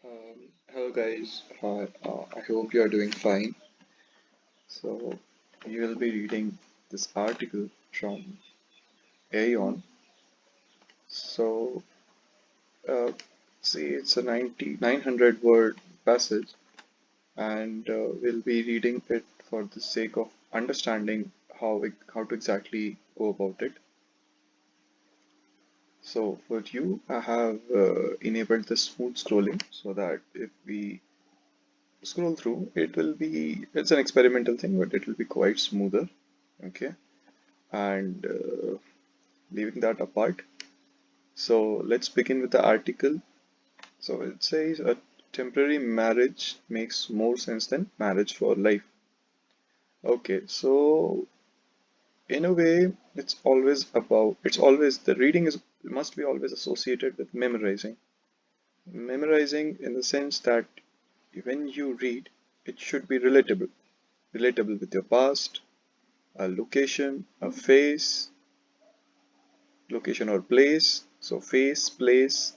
Hello guys, I hope you are doing fine. So, you will be reading this article from Aeon. So, uh, see, it's a 900 word passage, and we'll be reading it for the sake of understanding how to exactly go about it. So, for you, I have enabled the smooth scrolling so that if we scroll through, it's an experimental thing, but it will be quite smoother. Okay, and leaving that apart, so let's begin with the article. So it says a temporary marriage makes more sense than marriage for life. Okay, so in a way, it's always the reading is must be always associated with memorizing. Memorizing in the sense that when you read, it should be relatable with your past, a location, a face, location or place. So face, place,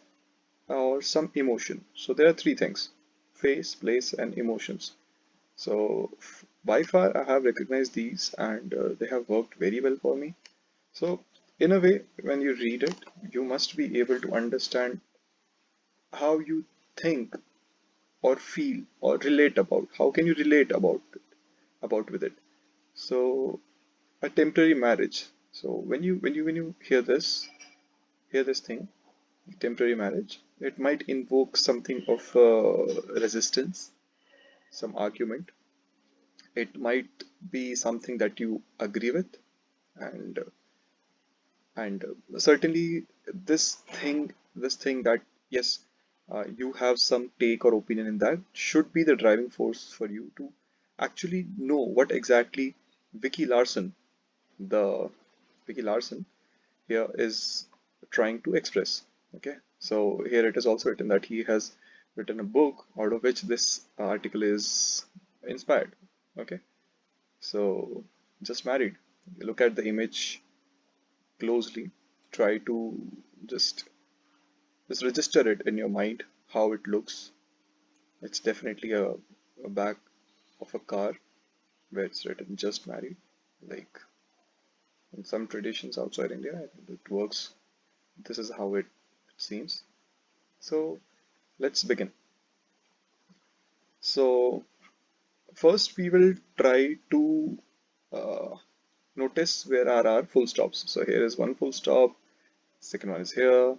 or some emotion. So there are three things: face, place, and emotions. So by far, I have recognized these and they have worked very well for me. So, in a way, when you read it, you must be able to understand how you think or feel or relate about. How can you relate about with it? So, a temporary marriage. So when you hear this thing, temporary marriage, it might invoke something of resistance, some argument. It might be something that you agree with, and certainly this thing that yes, you have some take or opinion in that should be the driving force for you to actually know what exactly Vicky Larson, the Vicky Larson here is trying to express. Okay, so here it is also written that he has written a book out of which this article is inspired. Okay, so just married. Look at the image closely. Try to just just register it in your mind how it looks. It's definitely a back of a car where it's written just married. Like in some traditions outside India, I think it works. This is how it seems. So let's begin. So first we will try to uh, notice where are our full stops. So here is one full stop, second one is here,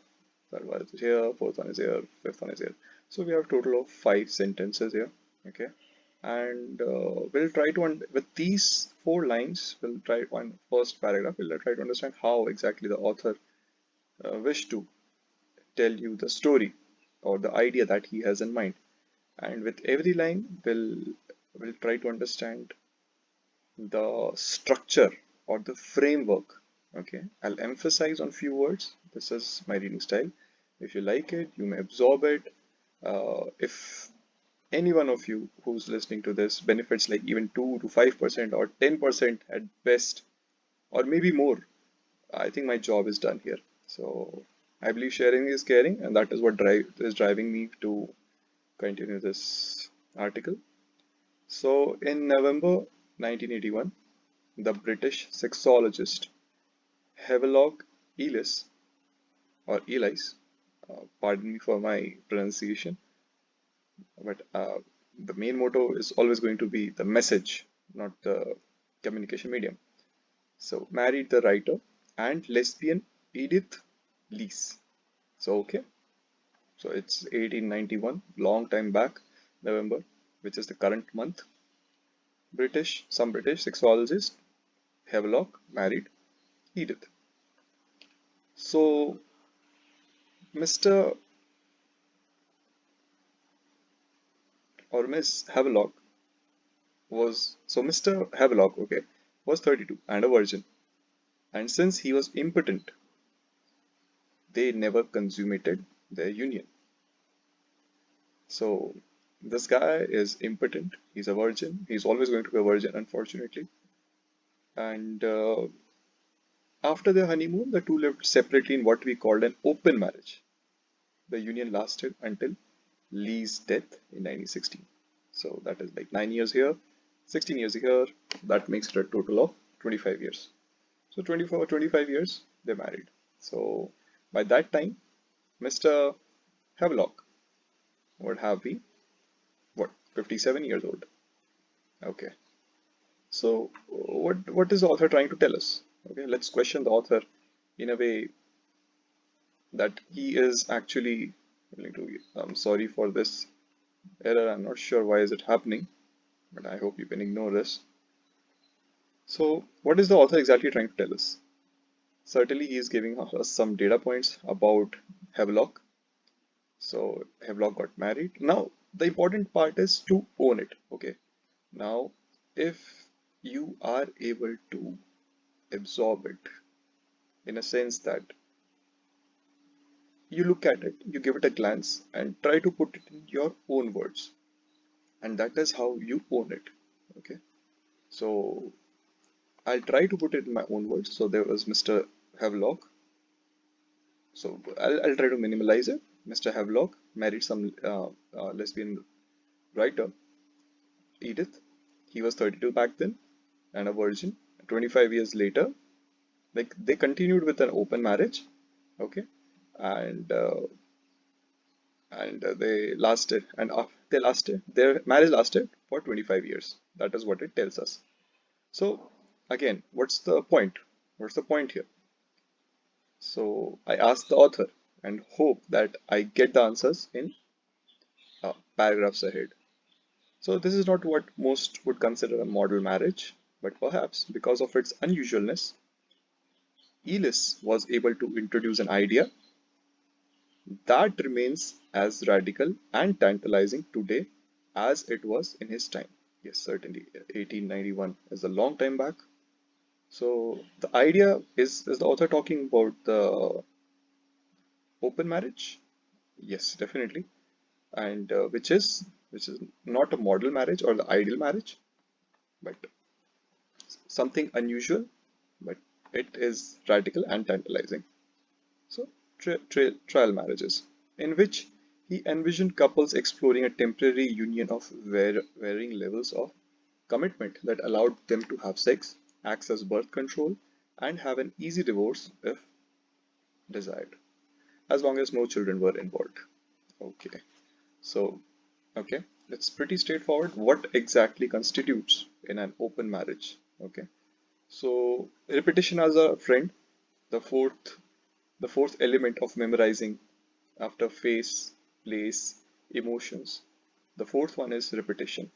third one is here, fourth one is here, fifth one is here. So we have total of five sentences here. Okay, and we'll try to with these four lines, we'll try one first paragraph. We'll try to understand how exactly the author wished to tell you the story or the idea that he has in mind. And with every line, we'll try to understand the structure or the framework. Okay, I'll emphasize on few words. This is my reading style. If you like it, you may absorb it. If any one of you who's listening to this benefits like even 2 to 5% or 10% at best, or maybe more, I think my job is done here. So I believe sharing is caring, and that is what is driving me to continue this article. So in November 1981, the British sexologist Havelock Ellis, or Ellis, pardon me for my pronunciation, but the main motto is always going to be the message, not the communication medium. So married the writer and lesbian Edith Lees. So okay, so it's 1891, long time back, November, which is the current month. Some British sexologist Havelock married Edith. So Mr. or Miss Havelock Mr. Havelock, okay, was 32 and a virgin. And since he was impotent, they never consummated their union. So this guy is impotent. He's a virgin. He's always going to be a virgin, unfortunately. And after their honeymoon, the two lived separately in what we called an open marriage. The union lasted until Lee's death in 1916. So that is like 9 years here, 16 years here. That makes it a total of 25 years. So 24, 25 years, they're married. So by that time, Mr. Havelock would have been, what, 57 years old. Okay. So what is the author trying to tell us? Okay, let's question the author in a way that he is actually willing to. I'm sorry for this error. I'm not sure why is it happening, but I hope you can ignore this. So what is the author exactly trying to tell us? Certainly, he is giving us some data points about Havelock. So Havelock got married. Now, the important part is to own it. Okay. Now, if you are able to absorb it in a sense that you look at it, you give it a glance, and try to put it in your own words, and that is how you own it. Okay. So I'll try to put it in my own words. So there was Mr. Havelock. So I'll try to minimalize it. Mr. Havelock married some lesbian writer, Edith. He was 32 back then and a virgin. 25 years later, like they continued with an open marriage. Okay, and they lasted, and they lasted. Their marriage lasted for 25 years. That is what it tells us. So again, what's the point? What's the point here? So I ask the author and hope that I get the answers in paragraphs ahead. So this is not what most would consider a model marriage, but perhaps because of its unusualness, Elis was able to introduce an idea that remains as radical and tantalizing today as it was in his time. Yes, certainly. 1891 is a long time back. So the idea is the author talking about the open marriage? Yes, definitely. And which is not a model marriage or the ideal marriage, but something unusual, but it is radical and tantalizing. So, trial marriages, in which he envisioned couples exploring a temporary union of varying levels of commitment that allowed them to have sex, access birth control, and have an easy divorce if desired, as long as no children were involved. Okay, so, okay, it's pretty straightforward. What exactly constitutes in an open marriage? Okay, so repetition as a friend, the fourth element of memorizing after face, place, emotions. The fourth one is repetition.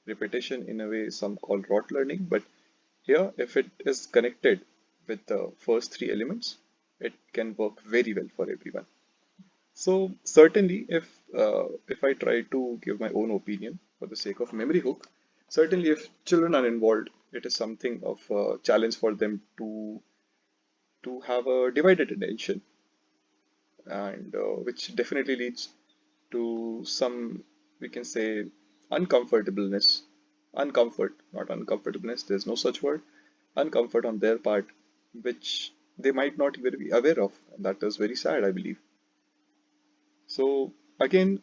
Repetition in a way some call rote learning, but here if it is connected with the first three elements, it can work very well for everyone. So certainly if I try to give my own opinion for the sake of memory hook, certainly if children are involved, it is something of a challenge for them to have a divided attention, and which definitely leads to some, we can say, uncomfortableness, uncomfort, not uncomfortableness, there's no such word, uncomfort on their part, which they might not even be aware of. And that is very sad, I believe. So again,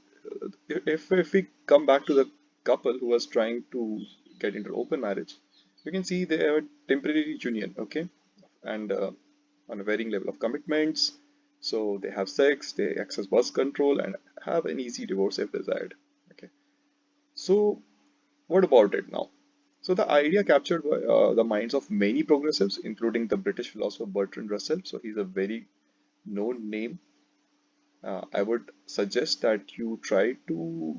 if we come back to the couple who was trying to get into open marriage, you can see they have a temporary union, okay, and on a varying level of commitments. So they have sex, they access birth control, and have an easy divorce if desired. Okay. So what about it now? So the idea captured the minds of many progressives, including the British philosopher Bertrand Russell. So he's a very known name. I would suggest that you try to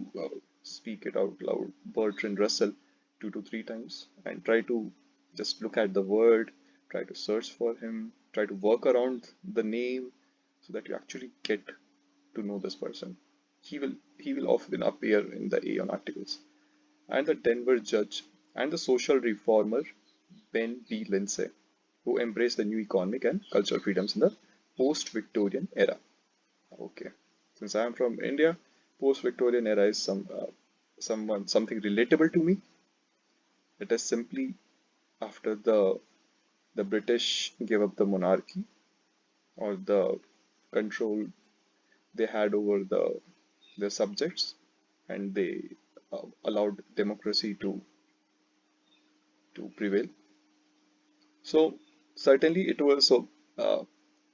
speak it out loud, Bertrand Russell, 2 to 3 times, and try to just look at the word, try to search for him, try to work around the name so that you actually get to know this person. He will often appear in the Aeon articles. And the Denver judge and the social reformer Ben B. Lindsay, who embraced the new economic and cultural freedoms in the post-Victorian era. Okay. Since I am from India, post-Victorian era is something relatable to me. It is simply after the British gave up the monarchy or the control they had over their subjects, and they allowed democracy to prevail. So certainly it was so.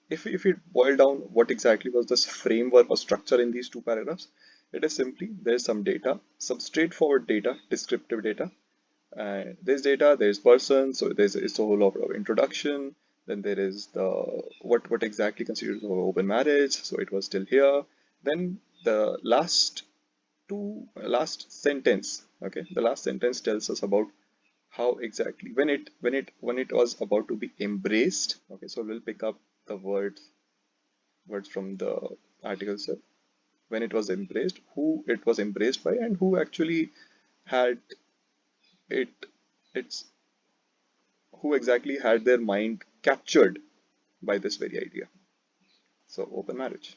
If we boil down what exactly was this framework or structure in these two paragraphs, it is simply there's some data, some straightforward data, descriptive data. And there's data, there's person, so there's it's a whole lot of introduction. Then there is the what exactly constitutes open marriage. So it was still here. Then the last sentence, okay, the last sentence tells us about how exactly when it was about to be embraced. Okay, so we'll pick up the words from the article itself. When it was embraced, who it was embraced by, and who actually had it its who exactly had their mind captured by this very idea. So open marriage.